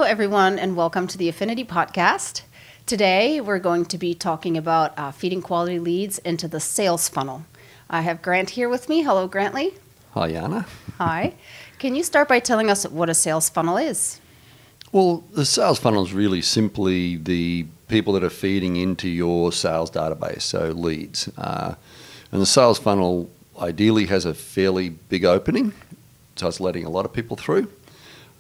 everyone, and welcome to the Affinity podcast. Today, we're going to be talking about feeding quality leads into the sales funnel. I have Grant here with me. Hello, Grantley. Hi, Jana. Hi. Can you start by telling us what a sales funnel is? Well, the sales funnel is really simply the people that are feeding into your sales database, so leads. And the sales funnel ideally has a fairly big opening, so it's letting a lot of people through.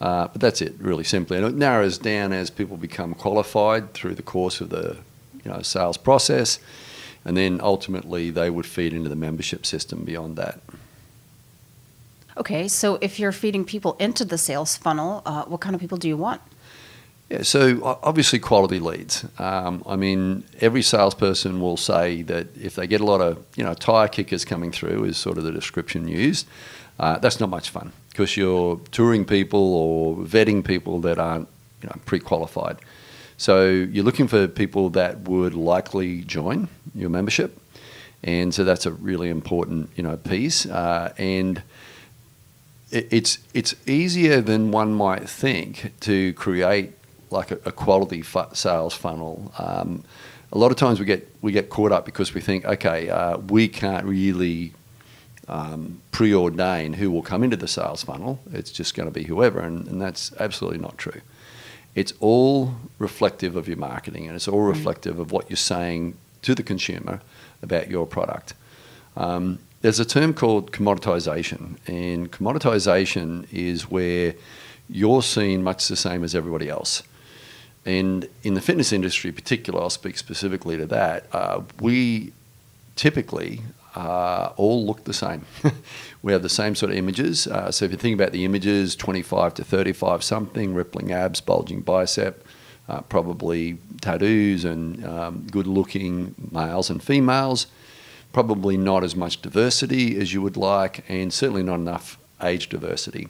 But that's it, really simply. And it narrows down as people become qualified through the course of the sales process, and then ultimately they would feed into the membership system beyond that. Okay, so if you're feeding people into the sales funnel, what kind of people do you want? Yeah, so obviously quality leads. Every salesperson will say that if they get a lot of, tire kickers coming through is sort of the description used. That's not much fun because you're touring people or vetting people that aren't, pre-qualified. So you're looking for people that would likely join your membership, and so that's a really important, piece. And it's easier than one might think to create like a quality sales funnel. A lot of times we get caught up because we think, okay, we can't really preordain who will come into the sales funnel. It's just going to be whoever, and that's absolutely not true. It's all reflective of your marketing, and it's all reflective of what you're saying to the consumer about your product. There's a term called commoditization, and commoditization is where you're seen much the same as everybody else. And in the fitness industry in particular, I'll speak specifically to that, we typically all look the same. We have the same sort of images. So if you think about the images, 25 to 35 something, rippling abs, bulging bicep, probably tattoos and good-looking males and females, probably not as much diversity as you would like, and certainly not enough age diversity.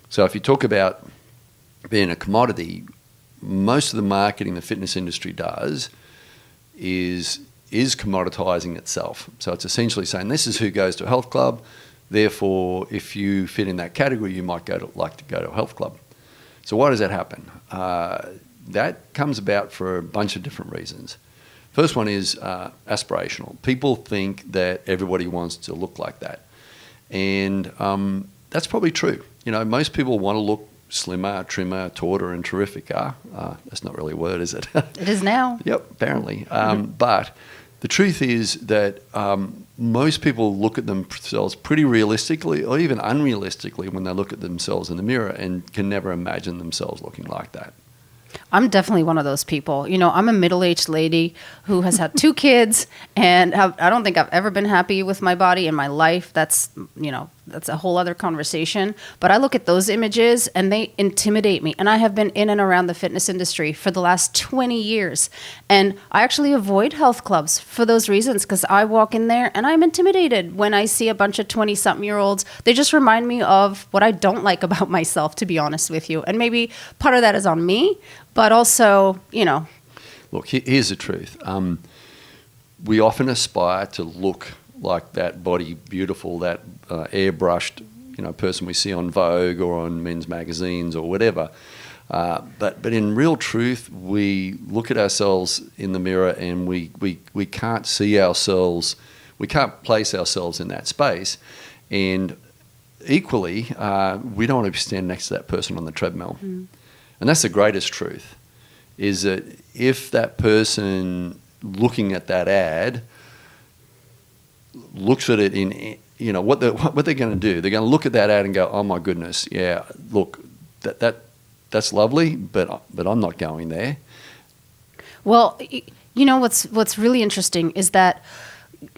So if you talk about being a commodity, most of the marketing the fitness industry does is commoditizing itself. So it's essentially saying this is who goes to a health club, therefore if you fit in that category you might like to go to a health club. So why does that happen? That comes about for a bunch of different reasons. First one is aspirational. People think that everybody wants to look like that, and that's probably true. Most people want to look slimmer, trimmer, tauter, and terrific. That's not really a word, is it? It is now. Yep, apparently. But the truth is that most people look at themselves pretty realistically or even unrealistically when they look at themselves in the mirror and can never imagine themselves looking like that. I'm definitely one of those people. I'm a middle-aged lady who has had 2 kids, and I don't think I've ever been happy with my body in my life. That's a whole other conversation. But I look at those images, and they intimidate me. And I have been in and around the fitness industry for the last 20 years. And I actually avoid health clubs for those reasons, because I walk in there, and I'm intimidated when I see a bunch of 20-something-year-olds. They just remind me of what I don't like about myself, to be honest with you. And maybe part of that is on me. But also, Look, here's the truth. We often aspire to look like that body beautiful, that airbrushed, person we see on Vogue or on men's magazines or whatever. But in real truth, we look at ourselves in the mirror and we can't see ourselves, we can't place ourselves in that space. And equally, we don't want to be standing next to that person on the treadmill. And that's the greatest truth, is that if that person looking at that ad looks at it in, what they're going to do, they're going to look at that ad and go, oh my goodness, yeah, look, that's lovely, but I'm not going there. Well, what's really interesting is that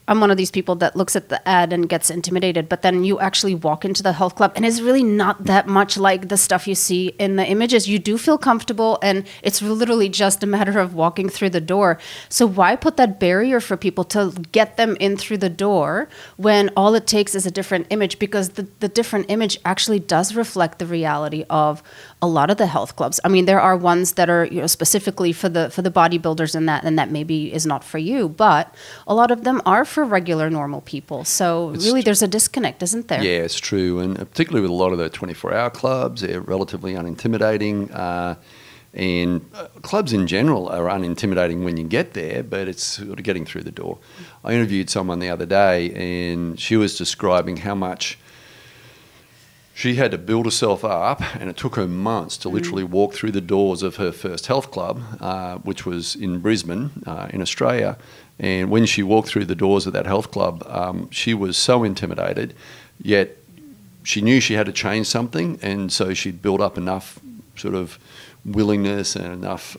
I'm one of these people that looks at the ad and gets intimidated, but then you actually walk into the health club and it's really not that much like the stuff you see in the images. You do feel comfortable, and it's literally just a matter of walking through the door. So why put that barrier for people to get them in through the door when all it takes is a different image? Because the different image actually does reflect the reality of a lot of the health clubs. I mean, there are ones that are specifically for the bodybuilders and that maybe is not for you, but a lot of them are for for regular, normal people. So really, there's a disconnect, isn't there? Yeah, it's true. And particularly with a lot of the 24-hour clubs, they're relatively unintimidating. And clubs in general are unintimidating when you get there, but it's sort of getting through the door. I interviewed someone the other day, and she was describing how much she had to build herself up, and it took her months to literally walk through the doors of her first health club, which was in Brisbane, in Australia. And when she walked through the doors of that health club, she was so intimidated, yet she knew she had to change something, and so she'd built up enough sort of willingness and enough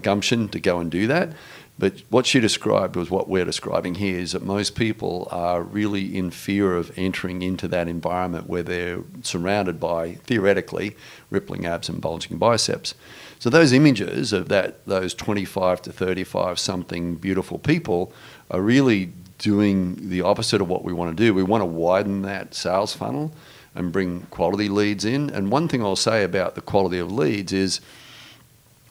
gumption to go and do that. But what she described was what we're describing here, is that most people are really in fear of entering into that environment where they're surrounded by, theoretically, rippling abs and bulging biceps. So those images of those 25 to 35 something beautiful people are really doing the opposite of what we want to do. We want to widen that sales funnel and bring quality leads in. And one thing I'll say about the quality of leads is,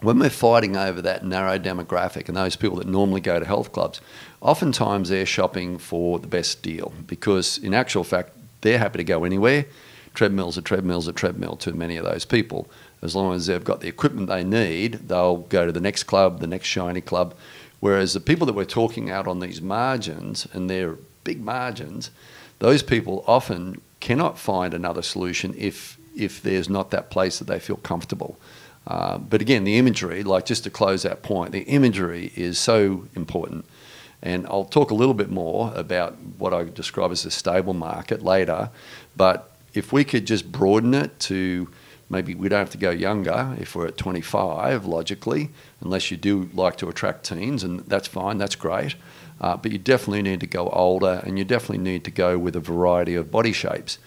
when we're fighting over that narrow demographic and those people that normally go to health clubs, oftentimes they're shopping for the best deal, because in actual fact, they're happy to go anywhere. Treadmill's a treadmill's a treadmill to many of those people. As long as they've got the equipment they need, they'll go to the next club, the next shiny club. Whereas the people that we're talking out on these margins, and they're big margins, those people often cannot find another solution if there's not that place that they feel comfortable. But again, the imagery, like just to close that point, the imagery is so important. And I'll talk a little bit more about what I describe as a stable market later. But if we could just broaden it to, maybe we don't have to go younger if we're at 25, logically, unless you do like to attract teens, and that's fine, that's great. But you definitely need to go older, and you definitely need to go with a variety of body shapes.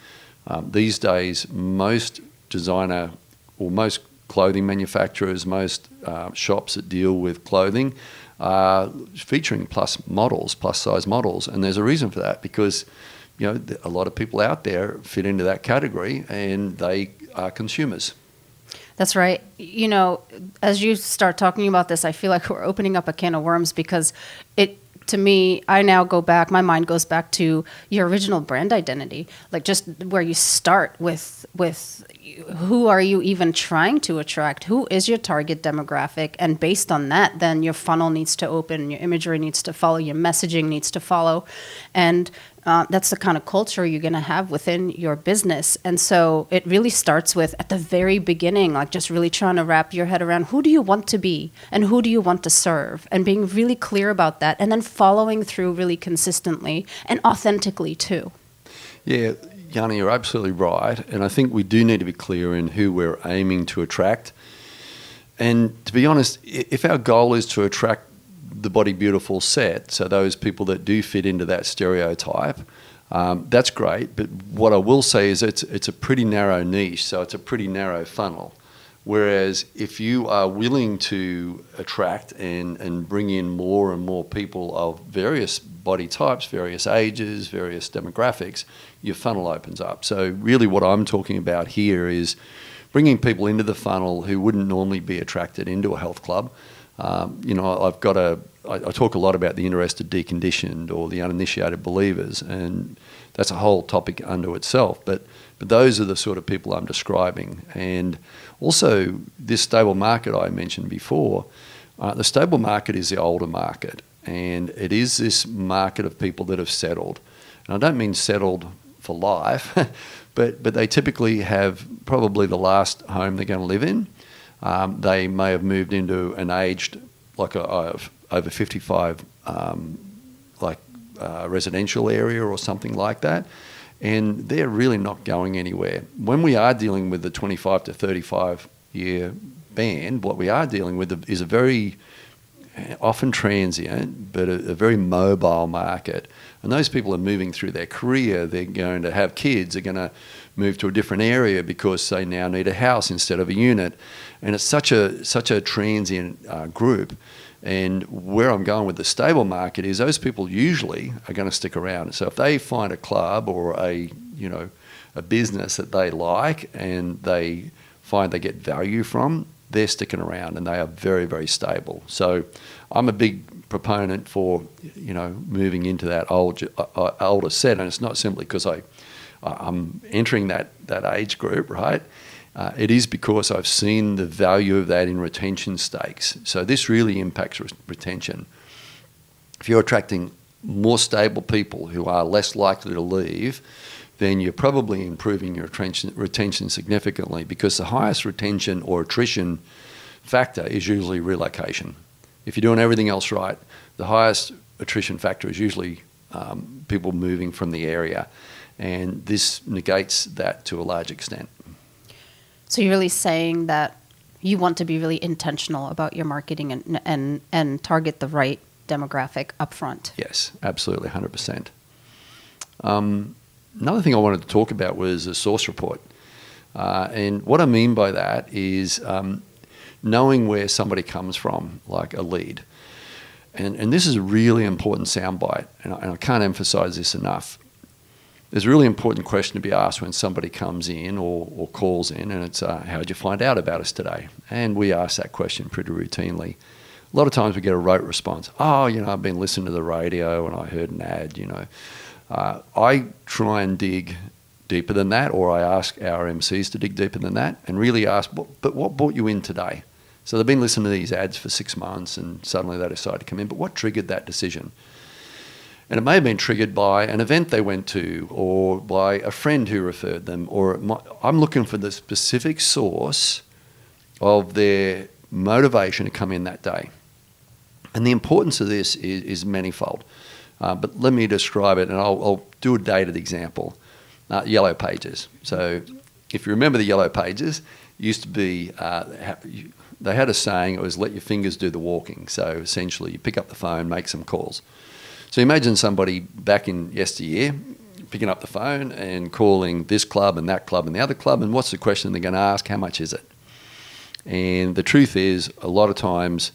These days, most designer, or most clothing manufacturers, most shops that deal with clothing are featuring plus size models. And there's a reason for that, because a lot of people out there fit into that category, and they are consumers. That's right. As you start talking about this, I feel like we're opening up a can of worms, because to me, I now go back, my mind goes back to your original brand identity, like just where you start with who are you even trying to attract? Who is your target demographic? And based on that, then your funnel needs to open, your imagery needs to follow, your messaging needs to follow. And that's the kind of culture you're going to have within your business. And so it really starts with, at the very beginning, like just really trying to wrap your head around, who do you want to be and who do you want to serve, and being really clear about that, and then following through really consistently and authentically too. Yeah, Yanni, you're absolutely right. And I think we do need to be clear in who we're aiming to attract. And to be honest, if our goal is to attract the body beautiful set, so those people that do fit into that stereotype, that's great. But what I will say is it's a pretty narrow niche, so it's a pretty narrow funnel. Whereas if you are willing to attract and bring in more and more people of various body types, various ages, various demographics, your funnel opens up. So really what I'm talking about here is bringing people into the funnel who wouldn't normally be attracted into a health club. I talk a lot about the interested deconditioned, or the uninitiated believers, and that's a whole topic unto itself. But those are the sort of people I'm describing. And also this stable market I mentioned before, the stable market is the older market, and it is this market of people that have settled. And I don't mean settled for life, but they typically have probably the last home they're going to live in. They may have moved into an aged, like over 55, residential area or something like that, and they're really not going anywhere. When we are dealing with the 25 to 35 year band, what we are dealing with is a very often transient, but a very mobile market. And those people are moving through their career. They're going to have kids. They're going to move to a different area because they now need a house instead of a unit. And it's such a transient group. And where I'm going with the stable market is those people usually are going to stick around. So if they find a club or a business that they like and they find they get value from, they're sticking around and they are very, very stable. So I'm a big proponent for, moving into that older set, and it's not simply because I'm entering that age group, right? It is because I've seen the value of that in retention stakes. So this really impacts retention. If you're attracting more stable people who are less likely to leave, then you're probably improving your retention significantly, because the highest retention or attrition factor is usually relocation. If you're doing everything else right, the highest attrition factor is usually people moving from the area, and this negates that to a large extent. So you're really saying that you want to be really intentional about your marketing and target the right demographic upfront. Yes, absolutely, 100%. Another thing I wanted to talk about was a source report. And what I mean by that is knowing where somebody comes from, like a lead. And this is a really important soundbite, and I can't emphasize this enough. There's a really important question to be asked when somebody comes in or calls in, and it's, how'd you find out about us today? And we ask that question pretty routinely. A lot of times we get a rote response. Oh, I've been listening to the radio and I heard an ad, I try and dig deeper than that, or I ask our MCs to dig deeper than that and really ask, but what brought you in today? So they've been listening to these ads for 6 months and suddenly they decide to come in, but what triggered that decision? And it may have been triggered by an event they went to, or by a friend who referred them, or I'm looking for the specific source of their motivation to come in that day. And the importance of this is manifold. But let me describe it, and I'll do a dated example. Yellow pages. So if you remember the yellow pages, it used to be, they had a saying, it was let your fingers do the walking. So essentially you pick up the phone, make some calls. So imagine somebody back in yesteryear picking up the phone and calling this club and that club and the other club, and what's the question they're going to ask? How much is it? And the truth is, a lot of times,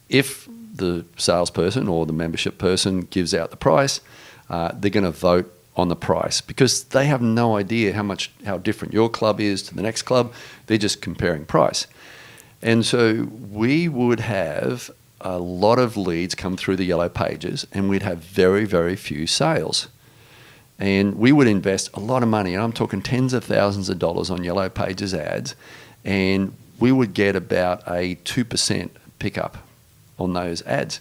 if the salesperson or the membership person gives out the price, they're going to vote on the price, because they have no idea how different your club is to the next club. They're just comparing price. And so we would have a lot of leads come through the yellow pages, and we'd have very, very few sales. And we would invest a lot of money, and I'm talking tens of thousands of dollars on yellow pages ads, and we would get about a 2% pickup on those ads.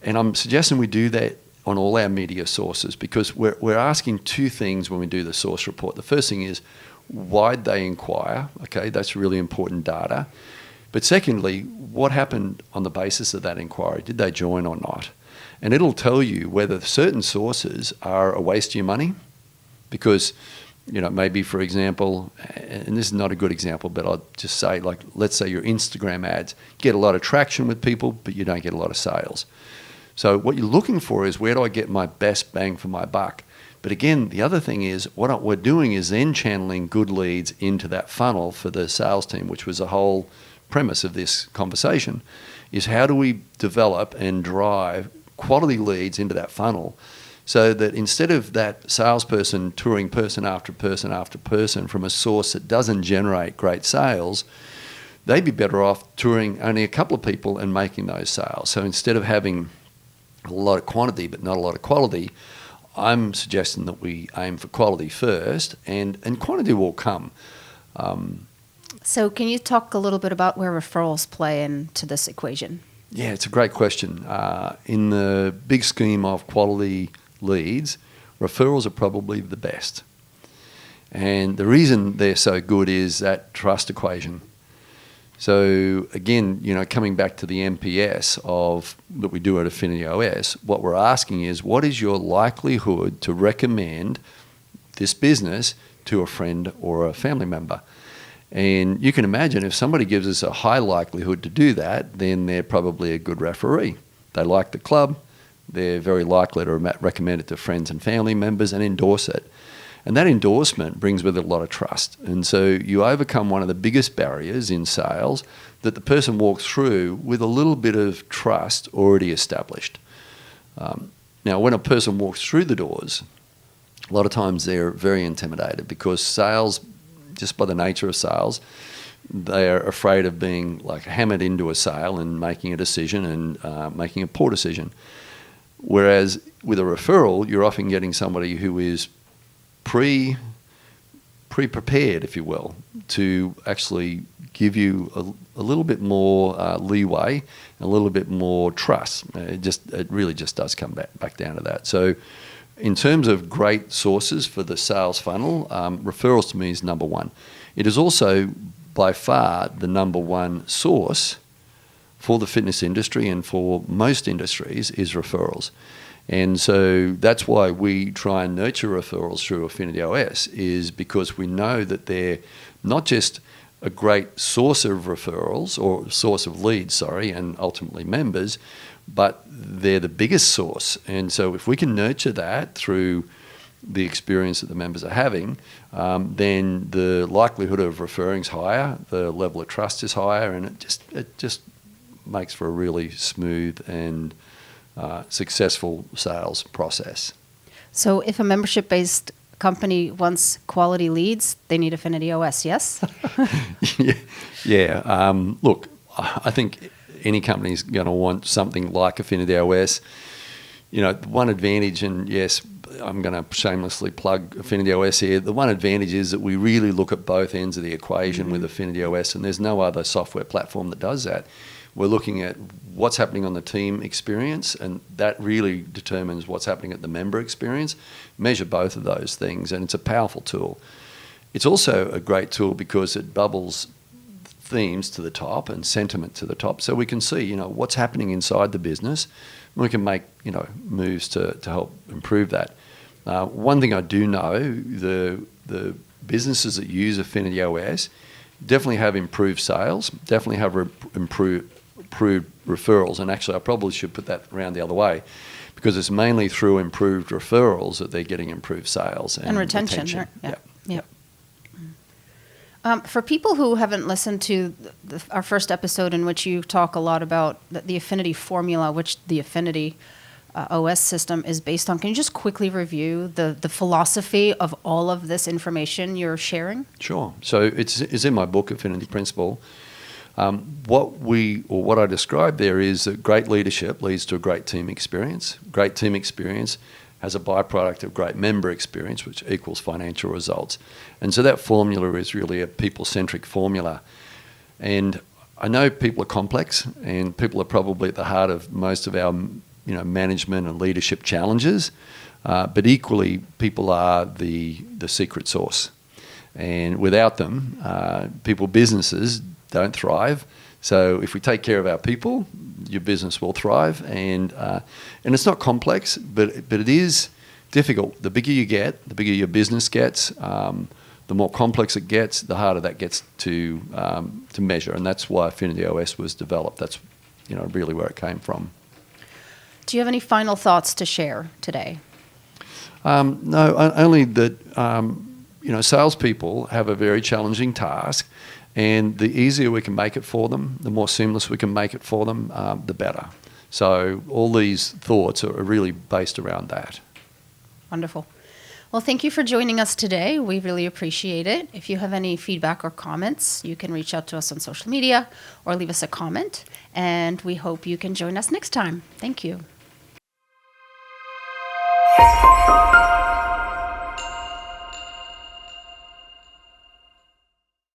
And I'm suggesting we do that on all our media sources, because we're asking two things when we do the source report. The first thing is, why'd they inquire? Okay, that's really important data. But secondly, what happened on the basis of that inquiry? Did they join or not? And it'll tell you whether certain sources are a waste of your money, because maybe, for example, and this is not a good example, but I'll just say, like, let's say your Instagram ads get a lot of traction with people, but you don't get a lot of sales. So what you're looking for is, where do I get my best bang for my buck? But again, the other thing is, what we're doing is then channeling good leads into that funnel for the sales team, which was the whole premise of this conversation, is how do we develop and drive quality leads into that funnel, so that instead of that salesperson touring person after person after person from a source that doesn't generate great sales, they'd be better off touring only a couple of people and making those sales. So instead of having a lot of quantity but not a lot of quality, I'm suggesting that we aim for quality first, and quantity will come. So can you talk a little bit about where referrals play into this equation? Yeah, it's a great question. In the big scheme of quality leads, referrals are probably the best. And the reason they're so good is that trust equation. So again, coming back to the NPS that we do at Affinity OS, what we're asking is, what is your likelihood to recommend this business to a friend or a family member? And you can imagine, if somebody gives us a high likelihood to do that, then they're probably a good referee. They like the club, they're very likely to recommend it to friends and family members and endorse it. And that endorsement brings with it a lot of trust. And so you overcome one of the biggest barriers in sales, that the person walks through with a little bit of trust already established. Now, when a person walks through the doors, a lot of times they're very intimidated, because sales, just by the nature of sales, they are afraid of being like hammered into a sale and making a decision and making a poor decision. Whereas with a referral, you're often getting somebody who is pre-prepared, if you will, to actually give you a little bit more leeway, a little bit more trust. It really just does come back down to that. So in terms of great sources for the sales funnel, referrals to me is number one. It is also by far the number one source for the fitness industry and for most industries is referrals. And so that's why we try and nurture referrals through Affinity OS, is because we know that they're not just a great source of referrals or source of leads, and ultimately members, but they're the biggest source. And so if we can nurture that through the experience that the members are having, then the likelihood of referring is higher, the level of trust is higher, and it just makes for a really smooth and successful sales process. So if a membership-based company wants quality leads, they need Affinity OS, yes? Yeah. Look, I think any company is going to want something like Affinity OS. One advantage, and yes, I'm going to shamelessly plug Affinity OS here. The one advantage is that we really look at both ends of the equation with Affinity OS, and there's no other software platform that does that. We're looking at what's happening on the team experience, and that really determines what's happening at the member experience. Measure both of those things, and it's a powerful tool. It's also a great tool because it bubbles themes to the top and sentiment to the top, so we can see, what's happening inside the business. We can make, moves to help improve that. One thing I do know, the businesses that use Affinity OS definitely have improved sales, definitely have improved referrals, and actually I probably should put that around the other way, because it's mainly through improved referrals that they're getting improved sales and retention. Yeah. For people who haven't listened to our first episode, in which you talk a lot about the Affinity formula, which the Affinity OS system is based on, can you just quickly review the philosophy of all of this information you're sharing? Sure. So it's in my book, Affinity Principle. What I describe there is that great leadership leads to a great team experience. Great team experience has a byproduct of great member experience, which equals financial results. And so that formula is really a people-centric formula. And I know people are complex, and people are probably at the heart of most of our management and leadership challenges, but equally people are the secret sauce. And without them, businesses don't thrive. So if we take care of our people, your business will thrive. And it's not complex, but it is difficult. The bigger you get, the bigger your business gets, the more complex it gets, the harder that gets to measure. And that's why Affinity OS was developed. That's really where it came from. Do you have any final thoughts to share today? No, only that salespeople have a very challenging task, and the easier we can make it for them, the more seamless we can make it for them, the better. So all these thoughts are really based around that. Wonderful. Well, thank you for joining us today. We really appreciate it. If you have any feedback or comments, you can reach out to us on social media or leave us a comment, and we hope you can join us next time. Thank you.